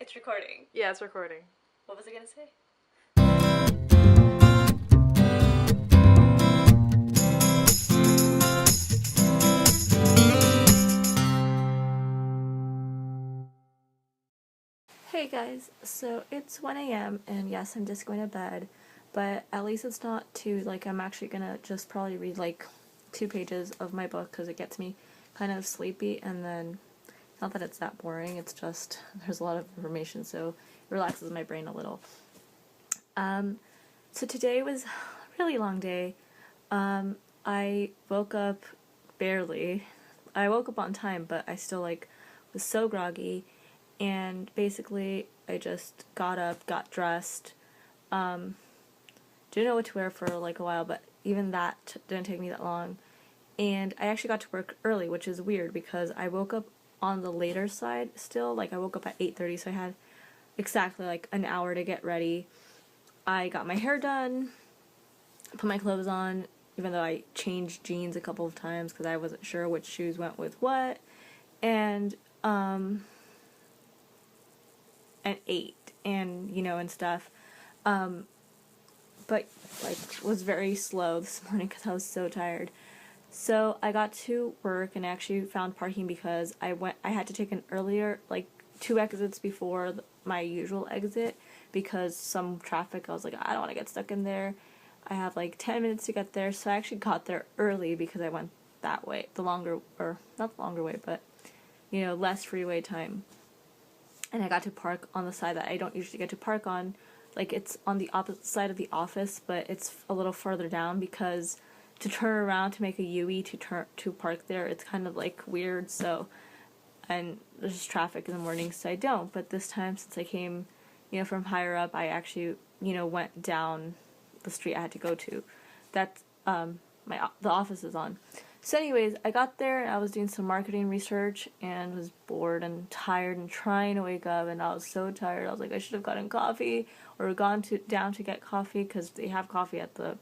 It's recording. Yeah, it's recording. What was I gonna say? Hey guys, so it's 1 a.m. and yes, I'm just going to bed, but at least it's not too, I'm actually gonna just probably read 2 pages of my book because it gets me kind of sleepy, and then, not that it's that boring, it's just, there's a lot of information, so it relaxes my brain a little. So today was a really long day. I woke up barely. I woke up on time, but I still was so groggy, and basically I just got up, got dressed, didn't know what to wear for a while, but even that didn't take me that long, and I actually got to work early, which is weird because I woke up on the later side still. I woke up at 8:30, so I had exactly an hour to get ready. I got my hair done, put my clothes on, even though I changed jeans a couple of times because I wasn't sure which shoes went with what, and ate, and and stuff, but was very slow this morning because I was so tired. So I got to work and actually found parking because I had to take an earlier 2 exits before my usual exit because some traffic. I was like, I don't want to get stuck in there. I have 10 minutes to get there, so I actually got there early because I went that way, the longer, or not the longer way, but less freeway time. And I got to park on the side that I don't usually get to park on. It's on the opposite side of the office, but it's a little further down because to turn around to make a U-E to park there, it's kind of weird. So, and there's just traffic in the morning, so I don't. But this time, since I came, from higher up, I actually, went down the street I had to go to. That's the office is on. So anyways, I got there and I was doing some marketing research and was bored and tired and trying to wake up, and I was so tired. I was like, I should have gotten coffee or gone down to get coffee because they have coffee at the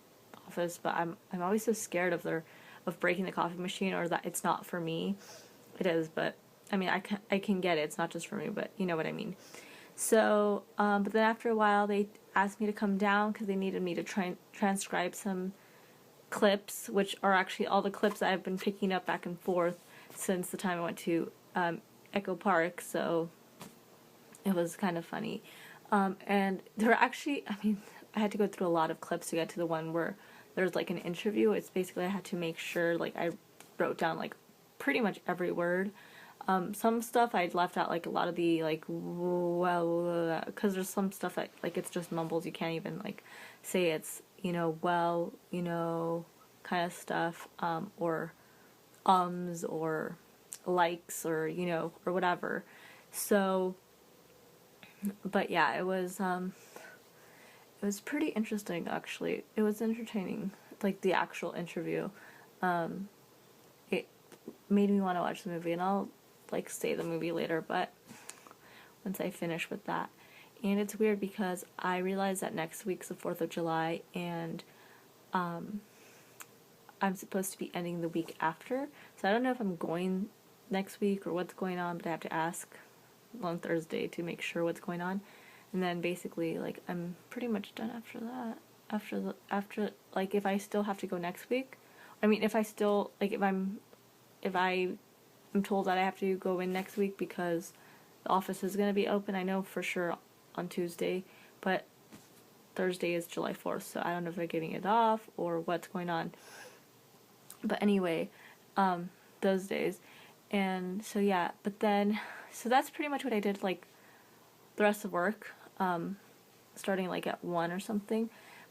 office, but I'm always so scared of breaking the coffee machine, or that it's not for me. It is, but I mean, I can get it. It's not just for me, but you know what I mean. So, but then after a while, they asked me to come down because they needed me to try and transcribe some clips, which are actually all the clips that I've been picking up back and forth since the time I went to Echo Park, so it was kind of funny. And there were actually, I had to go through a lot of clips to get to the one where there's an interview. It's basically I had to make sure I wrote down pretty much every word. Some stuff I'd left out, a lot of the well, because there's some stuff that it's just mumbles. You can't even say it's well, kind of stuff, or or likes, or or whatever. So, but yeah, it was pretty interesting, actually. It was entertaining, the actual interview. It made me want to watch the movie, and I'll say the movie later, but once I finish with that. And it's weird because I realize that next week's the 4th of July, and I'm supposed to be ending the week after, so I don't know if I'm going next week or what's going on, but I have to ask on Thursday to make sure what's going on. And then basically I'm pretty much done after that. After if I still have to go next week, if I still if I am told that I have to go in next week because the office is going to be open, I know for sure on Tuesday, but Thursday is July 4th, so I don't know if they're giving it off or what's going on. But anyway, those days. And so yeah, but then, so that's pretty much what I did the rest of work, starting at 1 or something.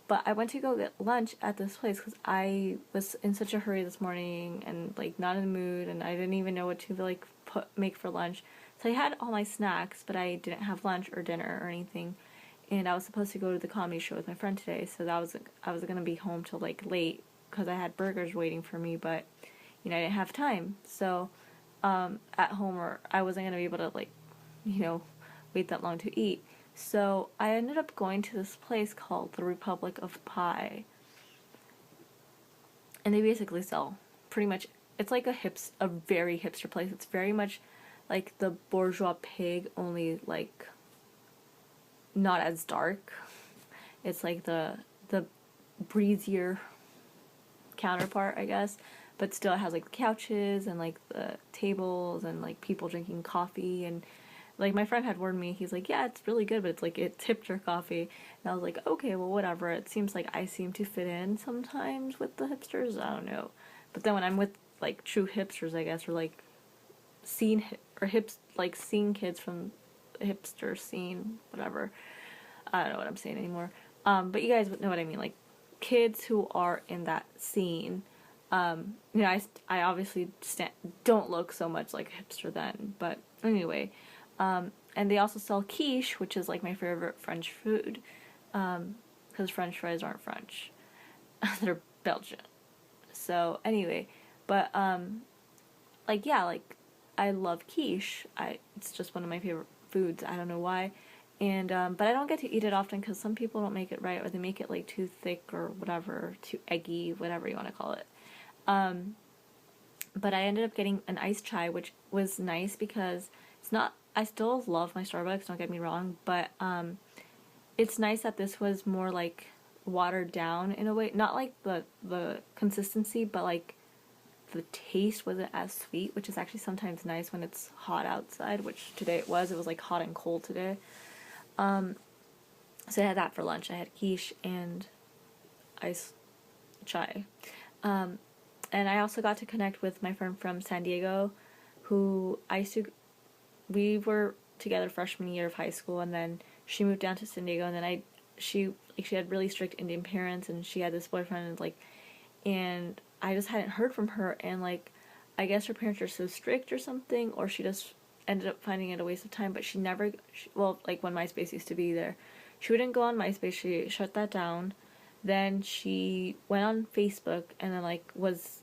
But I went to go get lunch at this place because I was in such a hurry this morning and not in the mood, and I didn't even know what to make for lunch. So I had all my snacks, but I didn't have lunch or dinner or anything. And I was supposed to go to the comedy show with my friend today, so I was gonna be home till late because I had burgers waiting for me, but I didn't have time. So at home, or I wasn't gonna be able to wait that long to eat. So I ended up going to this place called the Republic of Pie. And they basically sell pretty much, it's a very hipster place. It's very much like the Bourgeois Pig, only not as dark. It's like the breezier counterpart, I guess, but still it has like the couches and like the tables and like people drinking coffee. And like my friend had warned me, he's like, yeah, it's really good, but it's like it's hipster coffee. And I was like, okay, well, whatever. It seems like I seem to fit in sometimes with the hipsters. I don't know, but then when I'm with like true hipsters, I guess, or like seeing kids from the hipster scene, whatever. I don't know what I'm saying anymore. But you guys know what I mean, like kids who are in that scene. I obviously don't look so much like a hipster then, but anyway. And they also sell quiche, which is like my favorite French food, because French fries aren't French. They're Belgian. So anyway, but like yeah, like I love quiche. It's just one of my favorite foods. I don't know why. And but I don't get to eat it often because some people don't make it right, or they make it like too thick or whatever, too eggy, whatever you want to call it. But I ended up getting an iced chai, which was nice because it's not. I still love my Starbucks. Don't get me wrong, but it's nice that this was more like watered down in a way. Not like the consistency, but like the taste wasn't as sweet, which is actually sometimes nice when it's hot outside, which today it was. It was like hot and cold today. So I had that for lunch. I had quiche and iced chai. And I also got to connect with my friend from San Diego, who we were together freshman year of high school, and then she moved down to San Diego, and then she had really strict Indian parents, and she had this boyfriend, and I just hadn't heard from her, and like, I guess her parents are so strict or something, or she just ended up finding it a waste of time, but she never, like when MySpace used to be there, she wouldn't go on MySpace, she shut that down. Then she went on Facebook and then like was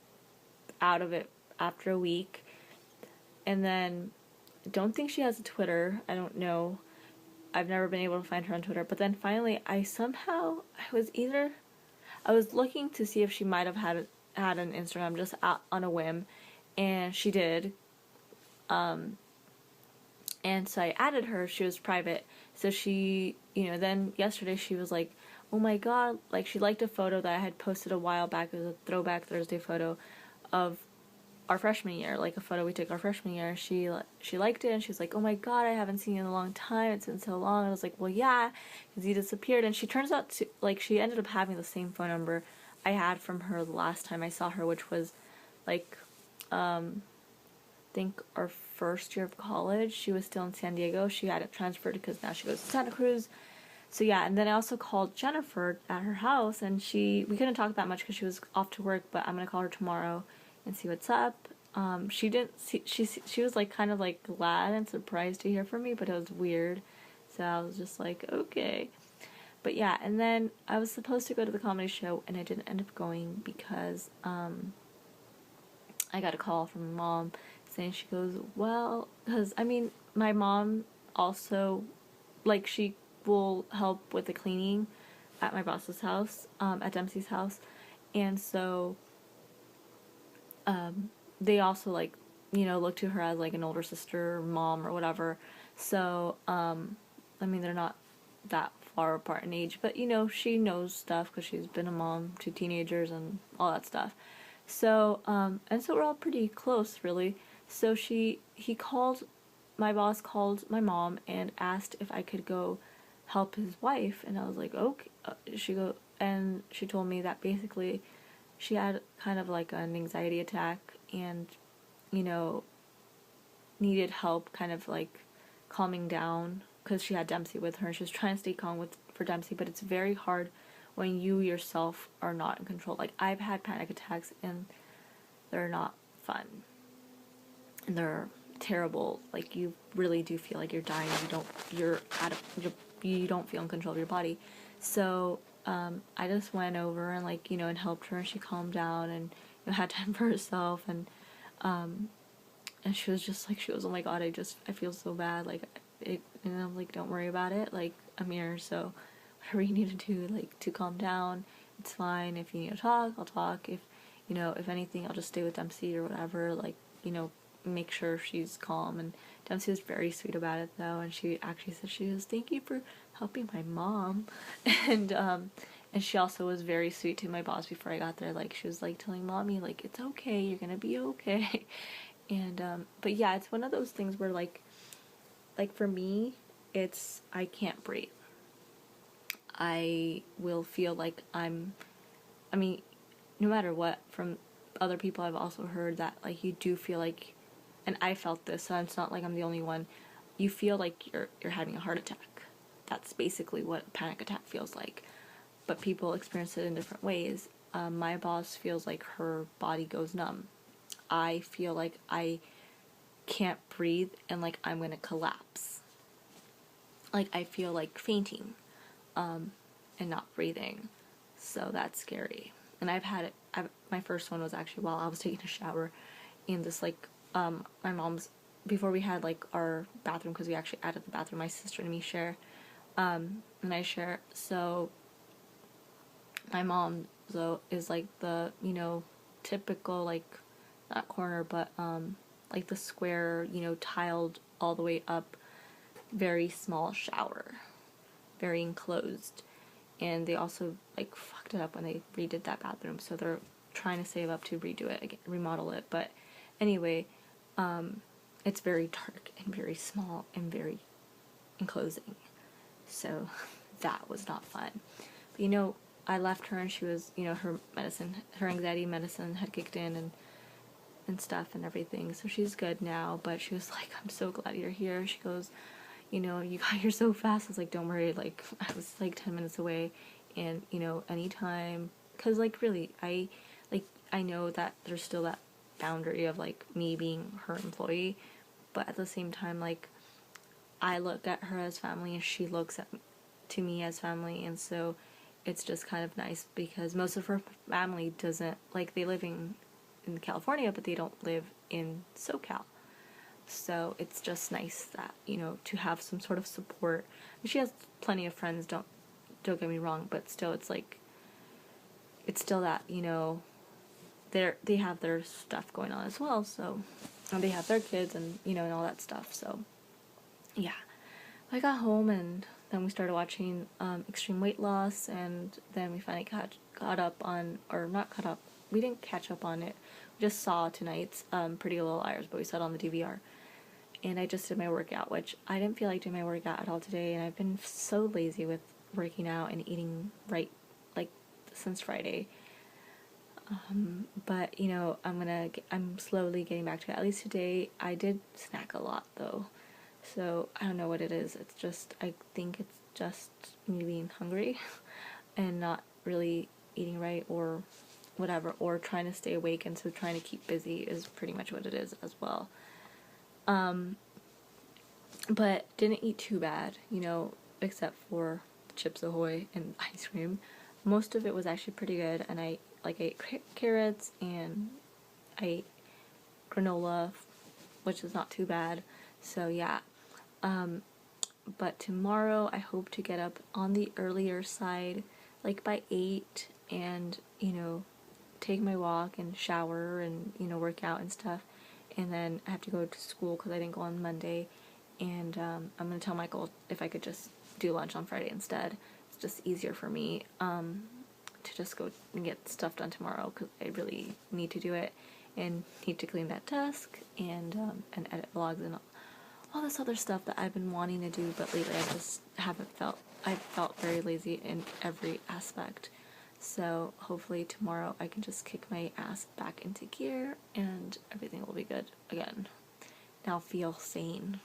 out of it after a week. And then don't think she has a Twitter. I don't know. I've never been able to find her on Twitter. But then finally I was looking to see if she might have had an Instagram just on a whim, and she did. And so I added her. She was private. So she, then yesterday she was like, oh my god, like she liked a photo that I had posted a while back. It was a throwback Thursday photo of our freshman year, like a photo we took our freshman year. She liked it, and she was like, oh my god, I haven't seen you in a long time, it's been so long. And I was like, well, yeah, because you disappeared. And she turns out to, like, she ended up having the same phone number I had from her the last time I saw her, which was like I think our first year of college. She was still in San Diego. She hadn't transferred because now she goes to Santa Cruz. So yeah, and then I also called Jennifer at her house, and we couldn't talk that much because she was off to work, but I'm gonna call her tomorrow and see what's up. She was like kind of like glad and surprised to hear from me, but it was weird. So I was just like, okay. But yeah, and then I was supposed to go to the comedy show, and I didn't end up going because I got a call from my mom saying, she goes, well, because I mean, my mom also, like, she will help with the cleaning at my boss's house, at Dempsey's house, and so they also, like, look to her as like an older sister or mom or whatever. So I mean, they're not that far apart in age, but she knows stuff because she's been a mom to teenagers and all that stuff. So and so we're all pretty close, really. So my boss called my mom and asked if I could go help his wife, and I was like, okay. She told me that basically she had kind of like an anxiety attack, and needed help kind of like calming down because she had Dempsey with her, and she was trying to stay calm for Dempsey, but it's very hard when you yourself are not in control. Like, I've had panic attacks, and they're not fun, and they're terrible. Like, you really do feel like you're dying. You don't feel in control of your body. So I just went over and and helped her, and she calmed down and had time for herself, and she was just like, oh my god, I feel so bad, and I'm like, don't worry about it, like, I'm here, so whatever you need to do, like, to calm down, it's fine. If you need to talk, I'll talk. If anything, I'll just stay with Dempsey or whatever, like, make sure she's calm and Dempsey was very sweet about it though, and she actually said, she goes, "Thank you for helping my mom," and she also was very sweet to my boss before I got there. Like, she was like telling mommy, like, it's okay, you're gonna be okay. And but yeah, it's one of those things where like for me, it's, I can't breathe. I will feel like I mean, no matter what, from other people I've also heard that like you do feel like, and I felt this, so it's not like I'm the only one, you feel like you're having a heart attack. That's basically what a panic attack feels like. But people experience it in different ways. My boss feels like her body goes numb. I feel like I can't breathe and like I'm gonna collapse. Like I feel like fainting, and not breathing. So that's scary. And I've had it. My first one was actually while I was taking a shower, in this like my mom's, before we had like our bathroom, because we actually added the bathroom, my sister and me share, and I share. So my mom though is like the, you know, typical like, not corner but like the square, you know, tiled all the way up, very small shower, very enclosed. And they also like fucked it up when they redid that bathroom, so they're trying to save up to redo it again, remodel it. But anyway, it's very dark and very small and very enclosing, so that was not fun. But you know, I left her and she was, you know, her medicine, her anxiety medicine had kicked in and stuff and everything, so she's good now. But she was like, "I'm so glad you're here." She goes, "You know, you got here so fast." I was like, "Don't worry, like I was like 10 minutes away, and you know, anytime," because like really I know that there's still that boundary of like me being her employee, but at the same time, like I look at her as family and she looks at to me as family. And so it's just kind of nice because most of her family doesn't, like, they live in California, but they don't live in SoCal. So it's just nice that, you know, to have some sort of support. And she has plenty of friends, don't get me wrong, but still, it's like, it's still that, you know, they have their stuff going on as well, so, and they have their kids and, you know, and all that stuff. So yeah, I got home and then we started watching Extreme Weight Loss, and then we finally caught up on, or not caught up, we didn't catch up on it, we just saw tonight's Pretty Little Liars, but we saw it on the DVR. And I just did my workout, which I didn't feel like doing my workout at all today, and I've been so lazy with working out and eating right, like, since Friday. But, you know, I'm slowly getting back to it. At least today, I did snack a lot, though. So, I don't know what it is. It's just, I think it's just me being hungry and not really eating right or whatever, or trying to stay awake, and so trying to keep busy is pretty much what it is as well. But didn't eat too bad, you know, except for Chips Ahoy and ice cream. Most of it was actually pretty good, and I ate carrots, and I ate granola, which is not too bad. So yeah, but tomorrow I hope to get up on the earlier side, like by 8, and, you know, take my walk and shower and, you know, work out and stuff. And then I have to go to school because I didn't go on Monday. And I'm going to tell Michael if I could just do lunch on Friday instead. It's just easier for me to just go and get stuff done tomorrow, because I really need to do it and need to clean that desk and edit vlogs and all this other stuff that I've been wanting to do, but lately I just I've felt very lazy in every aspect. So hopefully tomorrow I can just kick my ass back into gear and everything will be good again. Now feel sane.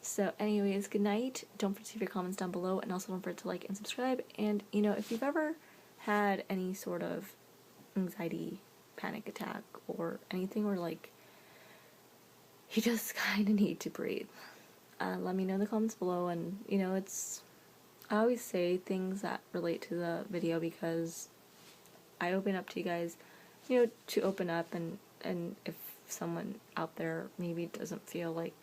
So anyways, good night. Don't forget to leave your comments down below, and also don't forget to like and subscribe. And, you know, if you've ever had any sort of anxiety, panic attack, or anything where, like, you just kind of need to breathe, let me know in the comments below. And, you know, I always say things that relate to the video because I open up to you guys, you know, to open up, and if someone out there maybe doesn't feel like,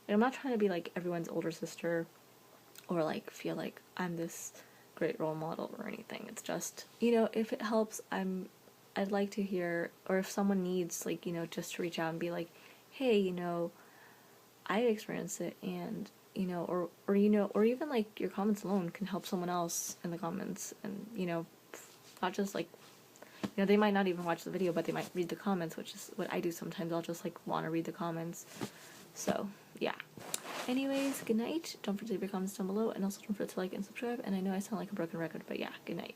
I'm not trying to be like everyone's older sister or like feel like I'm this great role model or anything. It's just, you know, if it helps, I'd like to hear, or if someone needs, like, you know, just to reach out and be like, hey, you know, I experienced it, and you know, or you know, or even like your comments alone can help someone else in the comments, and you know, not just like, you know, they might not even watch the video, but they might read the comments, which is what I do sometimes. I'll just like want to read the comments. So yeah. Anyways, good night. Don't forget to leave your comments down below, and also don't forget to like and subscribe. And I know I sound like a broken record, but yeah, good night.